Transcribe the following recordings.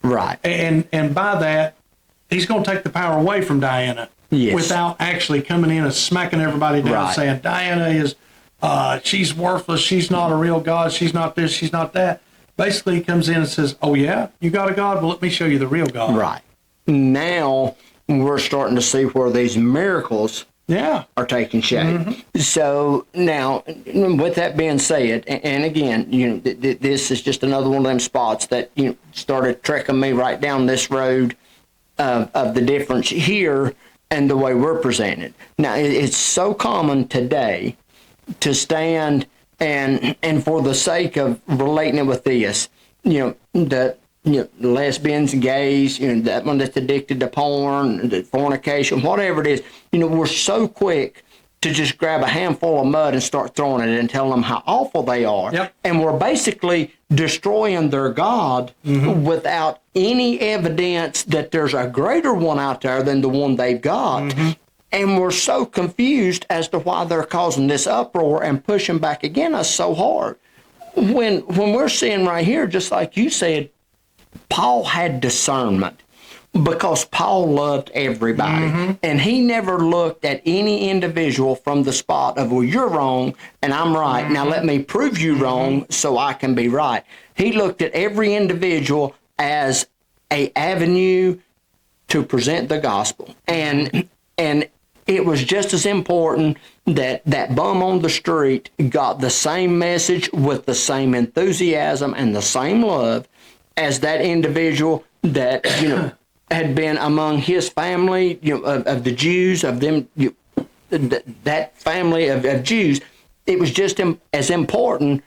Right. And by that, he's going to take the power away from Diana. Yes. Without actually coming in and smacking everybody down, Right. saying Diana is, she's worthless, she's not a real God, she's not this, she's not that. Basically, he comes in and says, oh yeah, you got a God? Well, let me show you the real God. Right. Now, we're starting to see where these miracles are taking shape. Mm-hmm. So now, with that being said, and again, this is just another one of them spots that started trekking me right down this road of the difference here and the way we're presented. Now, it's so common today to stand and for the sake of relating it with this, the lesbians, gays, that one that's addicted to porn, the fornication, whatever it is, we're so quick to just grab a handful of mud and start throwing it and telling them how awful they are. Yep. And we're basically destroying their God without any evidence that there's a greater one out there than the one they've got. And we're so confused as to why they're causing this uproar and pushing back against us so hard. When we're seeing right here, just like you said, Paul had discernment because Paul loved everybody. And he never looked at any individual from the spot of, well, you're wrong and I'm right. Now let me prove you wrong so I can be right. He looked at every individual as a avenue to present the gospel. And it was just as important that that bum on the street got the same message with the same enthusiasm and the same love as that individual that, had been among his family, of the Jews, of them, that family of Jews. It was just as important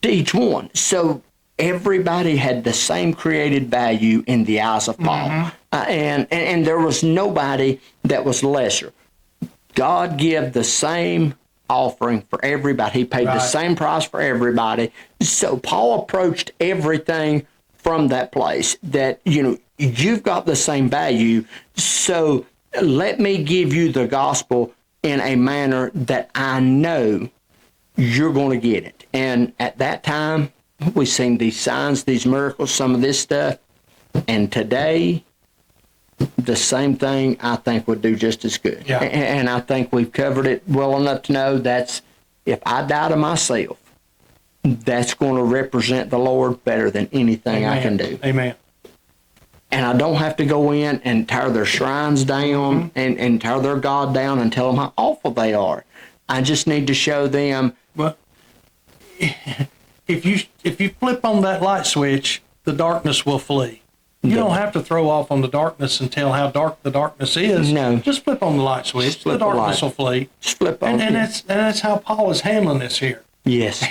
to each one. So everybody had the same created value in the eyes of Paul. And there was nobody that was lesser. God gave the same offering for everybody. He paid the same price for everybody. So Paul approached everything from that place that, you've got the same value. So let me give you the gospel in a manner that I know you're going to get it. And at that time, we've seen these signs, these miracles, some of this stuff. And today, the same thing I think would do just as good. Yeah. And I think we've covered it well enough to know that's, if I die to myself, that's going to represent the Lord better than anything I can do. Amen. And I don't have to go in and tear their shrines down and tear their God down and tell them how awful they are. I just need to show them. Well, if you flip on that light switch, the darkness will flee. You don't have to throw off on the darkness and tell how dark the darkness is. No. Just flip on the light switch. The darkness will flee. Just flip on. And that's how Paul is handling this here. Yes.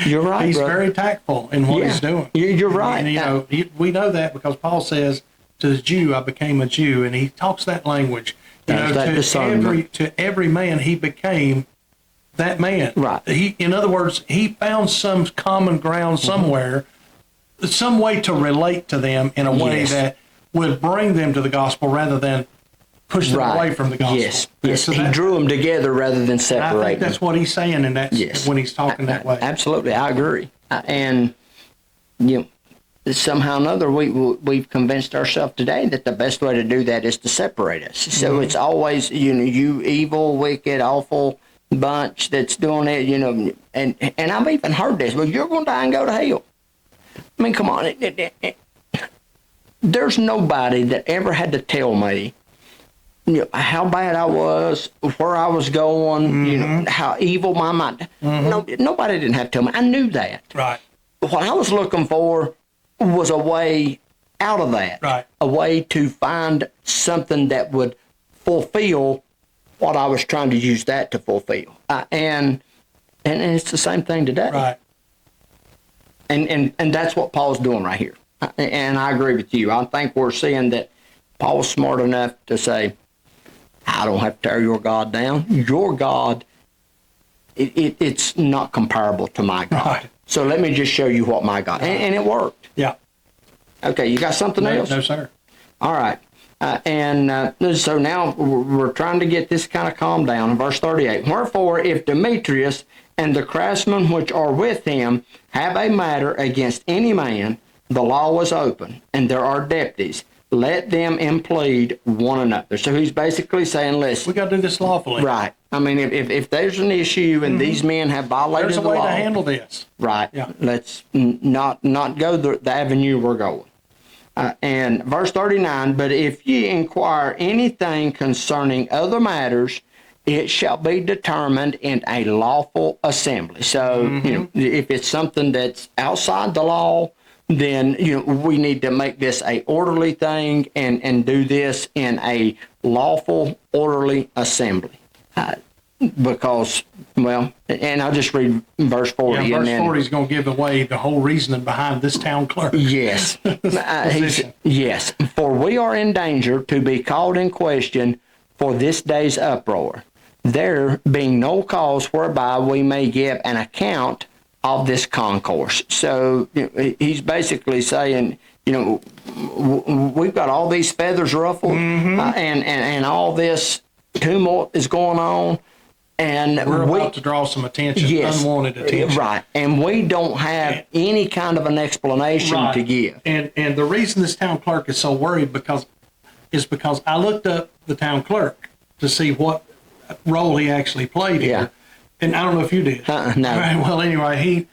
You're right, He's brother. very tactful in what he's doing. You're right. And, we know that because Paul says, to the Jew, I became a Jew. And he talks that language. To every man, he became that man. Right. In other words, he found some common ground somewhere, some way to relate to them in a way that would bring them to the gospel rather than push them away from the gospel. Yes. So he drew them together rather than separate. I think that's what he's saying, and that's when he's talking that way. Absolutely, I agree. And somehow or another, we've convinced ourselves today that the best way to do that is to separate us. So it's always you evil, wicked, awful bunch that's doing it. And I've even heard this. Well, you're going to die and go to hell. I mean, come on. There's nobody that ever had to tell me how bad I was, where I was going, how evil my mind. No, nobody didn't have to tell me. I knew that. Right. What I was looking for was a way out of that. Right. A way to find something that would fulfill what I was trying to use that to fulfill. And it's the same thing today. Right. And that's what Paul's doing right here. And I agree with you. I think we're seeing that Paul's smart enough to say, I don't have to tear your God down. Your God, it's not comparable to my God. Right. So let me just show you what my God, and it worked. Yeah. Okay, you got something else? No, sir. All right. So now we're trying to get this kind of calmed down. Verse 38, wherefore, if Demetrius and the craftsmen which are with him have a matter against any man, the law is open and there are deputies, let them implead one another. So he's basically saying, listen, We got to do this lawfully. right. I mean, if there's an issue and these men have violated There's a the way law, to handle this. right? Yeah. Let's not go the avenue we're going. And verse 39, but if ye inquire anything concerning other matters, it shall be determined in a lawful assembly. So, if it's something that's outside the law, then, we need to make this a orderly thing and do this in a lawful, orderly assembly. Because, well, and I'll just read verse 40. Yeah, and verse then, 40 is going to give away the whole reasoning behind this town clerk. Yes. Yes. For we are in danger to be called in question for this day's uproar, there being no cause whereby we may give an account of this concourse. So he's basically saying, we've got all these feathers ruffled, and all this tumult is going on. And We're about to draw some attention, unwanted attention. Right. And we don't have any kind of an explanation to give. And the reason this town clerk is so worried is because I looked up the town clerk to see what role he actually played here. And I don't know if you did. No. Right, well, anyway,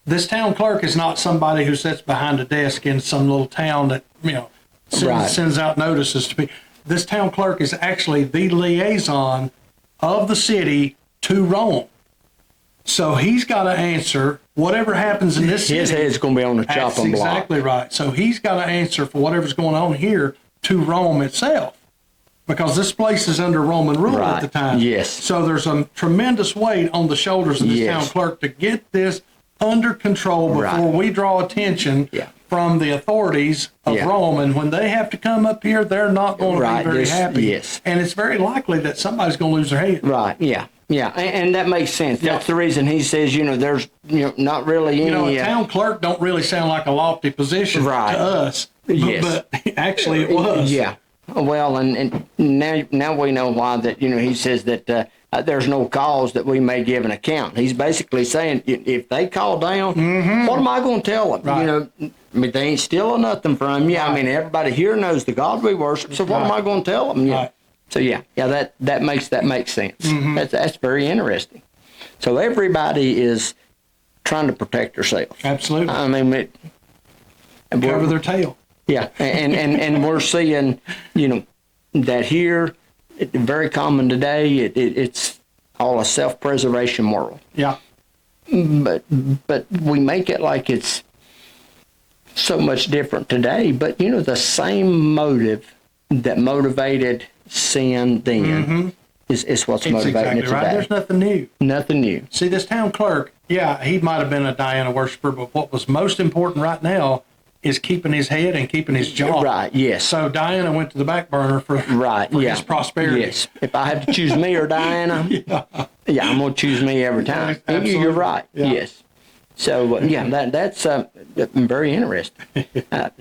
this town clerk is not somebody who sits behind a desk in some little town that, sends out notices to people. This town clerk is actually the liaison of the city to Rome. So he's got to answer whatever happens in this city. His head's going to be on the chopping block. That's exactly right. So he's got to answer for whatever's going on here to Rome itself, because this place is under Roman rule at the time. Yes. So there's a tremendous weight on the shoulders of this town clerk to get this under control before we draw attention from the authorities of Rome. And when they have to come up here, they're not going to be very happy. Yes. And it's very likely that somebody's going to lose their head. Right. Yeah. Yeah. And that makes sense. That's the reason he says, there's not really any. A town clerk don't really sound like a lofty position to us. But actually it was. Yeah. Well, and now we know why that, he says that there's no cause that we may give an account. He's basically saying, if they call down, what am I going to tell them? Right. I mean, they ain't stealing nothing from you. I mean, everybody here knows the God we worship, so what am I going to tell them? Right. So that makes sense. That's very interesting. So everybody is trying to protect themselves. Absolutely. I mean, cover their tail. Yeah, and we're seeing, that here, very common today. It's all a self-preservation world. Yeah. But we make it like it's so much different today. But the same motive that motivated sin then is what's motivating it today. Right. There's nothing new. Nothing new. See, this town clerk, he might have been a Diana worshiper, but what was most important right now is keeping his head and keeping his job. Right, yes. So Diana went to the back burner for his prosperity. Yes. If I have to choose me or Diana, I'm going to choose me every time. Absolutely. You're right. Yeah. Yes. So, that's very interesting.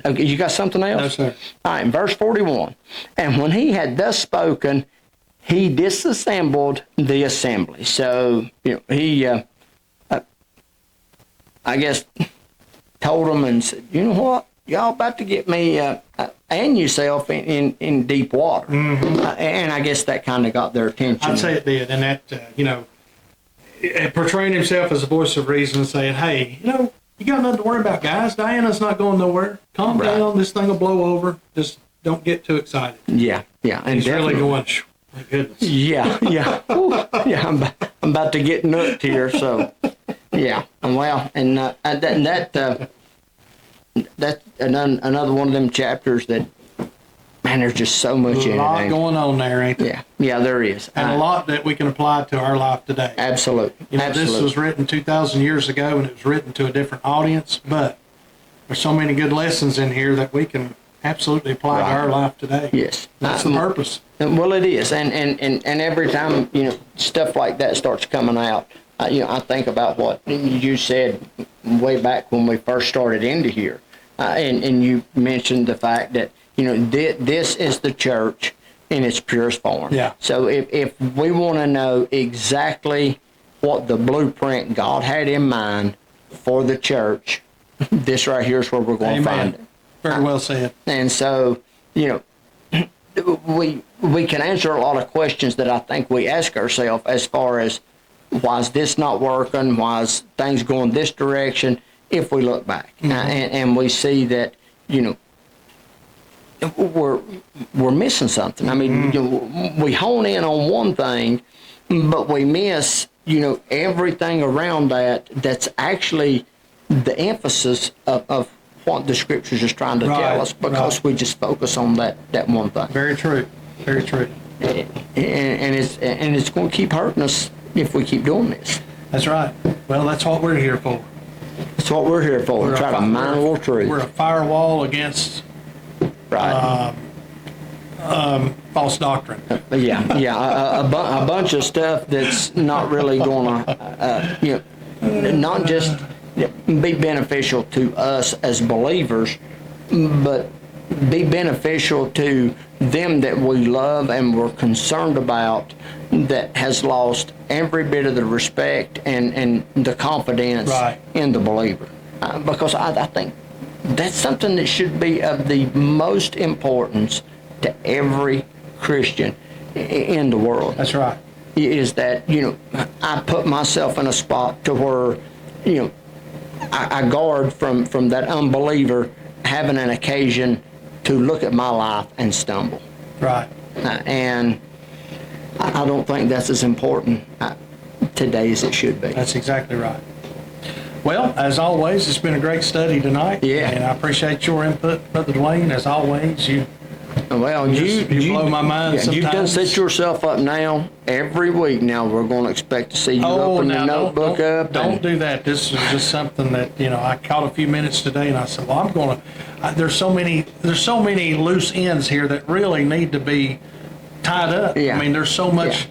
Okay, you got something else? No, sir. All right, in verse 41. And when he had thus spoken, he disassembled the assembly. So, he, I guess, told them and said, you know what? Y'all about to get me and yourself in deep water. And I guess that kind of got their attention. I'd say it did. And that, portraying himself as a voice of reason and saying, hey, you got nothing to worry about, guys. Diana's not going nowhere. Calm down. This thing will blow over. Just don't get too excited. Yeah, yeah. And he's really going, my goodness. Yeah. Ooh, I'm about to get nut here. So, yeah. Well, and that's another one of them chapters that, man, there's just so much in it. A lot going on there, ain't there? Yeah, there is. And a lot that we can apply to our life today. Absolutely. This was written 2,000 years ago, and it was written to a different audience, but there's so many good lessons in here that we can absolutely apply to our life today. Yes. That's the purpose. Well, it is. And every time, stuff like that starts coming out, I think about what you said way back when we first started into here. And you mentioned the fact that, this is the church in its purest form. Yeah. So if we want to know exactly what the blueprint God had in mind for the church, this right here is where we're going to find it. Very well said. And so, we can answer a lot of questions that I think we ask ourselves as far as why is this not working, why is things going this direction, if we look back. And we see that, we're missing something. I mean, we hone in on one thing, but we miss, everything around that's actually the emphasis of what the scriptures is trying to tell us, because we just focus on that one thing. Very true. Very true. And it's going to keep hurting us if we keep doing this. That's right. Well, that's what we're here for. That's what we're here for. Try to mine a little truth. We're a firewall against false doctrine. A bunch of stuff that's not really going to, not just be beneficial to us as believers, but be beneficial to them that we love and we're concerned about, that has lost every bit of the respect and the confidence in the believer. Because I think that's something that should be of the most importance to every Christian in the world. That's right. Is that, I put myself in a spot to where, I guard from that unbeliever having an occasion to look at my life and stumble. Right. And I don't think that's as important today as it should be. That's exactly right. Well, as always, it's been a great study tonight. Yeah. And I appreciate your input, Brother Dwayne. As always, you blow my mind sometimes. You've done set yourself up now. Every week now we're going to expect to see you open the notebook up. Don't do that. This is just something that, I caught a few minutes today and I said, well, I'm going to, there's so many loose ends here that really need to be tied up. Yeah. I mean, there's so much,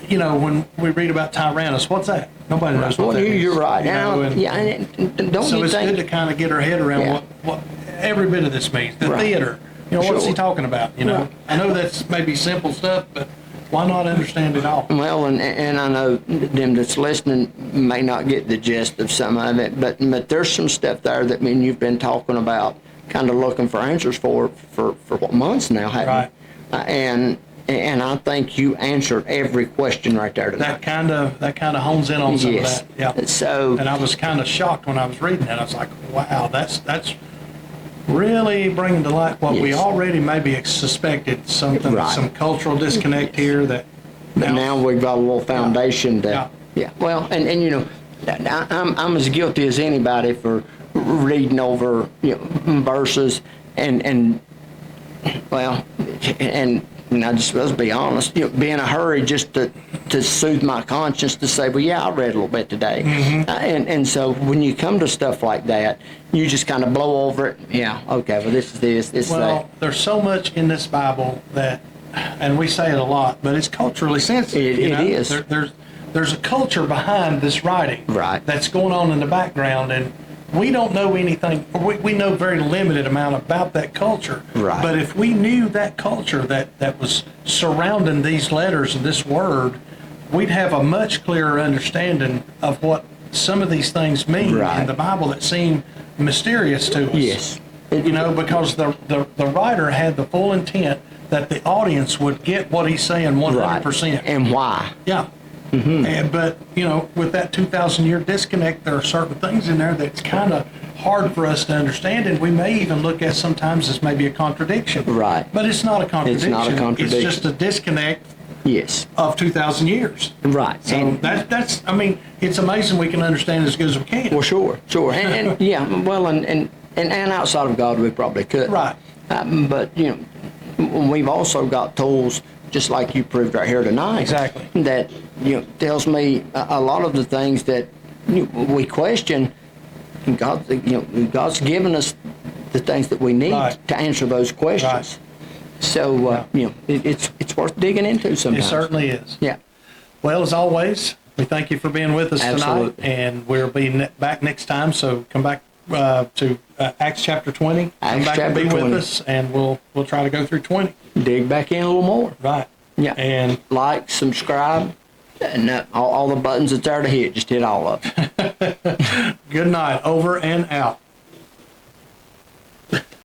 when we read about Tyrannus, what's that? Nobody knows what that is. You're right. So it's good to kind of get our head around what every bit of this means. The theater. What's he talking about? I know that's maybe simple stuff, but why not understand it all? Well, and I know them that's listening may not get the gist of some of it, but there's some stuff there that you've been talking about, kind of looking for answers for what, months now, haven't you? And I think you answered every question right there tonight. That kind of hones in on some of that. Yeah. So, and I was kind of shocked when I was reading that. I was like, wow, that's really bringing to light what we already maybe suspected, some cultural disconnect here that now we've got a little foundation well, and I'm as guilty as anybody for reading over verses and I just, let's be honest, be in a hurry just to soothe my conscience, to say, well, I read a little bit today. And so when you come to stuff like that, you just kind of blow over it. Okay, well, this is this. Well, there's so much in this Bible that, and we say it a lot, but it's culturally sensitive. It is. There's a culture behind this writing that's going on in the background, and we don't know anything, we know very limited amount about that culture. But if we knew that culture that was surrounding these letters and this word, we'd have a much clearer understanding of what some of these things mean in the Bible that seem mysterious to us. Yes. Because the writer had the full intent that the audience would get what he's saying 100%. And why. Yeah. But with that 2,000-year disconnect, there are certain things in there that's kind of hard for us to understand, and we may even look at sometimes as maybe a contradiction. But it's not a contradiction. It's not a contradiction. It's just a disconnect. Yes. Of 2,000 years. So and that's it's amazing we can understand as good as we can. Well, sure. And outside of God, we probably could. But we've also got tools, just like you proved right here tonight. Exactly. That tells me a lot of the things that we question. God's given us the things that we need to answer those questions. So it's worth digging into sometimes. It certainly is. Yeah. Well, as always, we thank you for being with us tonight, and we'll be back next time. So come back to Acts chapter 20. Come back and be with us, and we'll try to go through 20. Dig back in a little more. Yeah. And like, subscribe, and all the buttons that's there to hit. Just hit all of them. Good night. Over and out.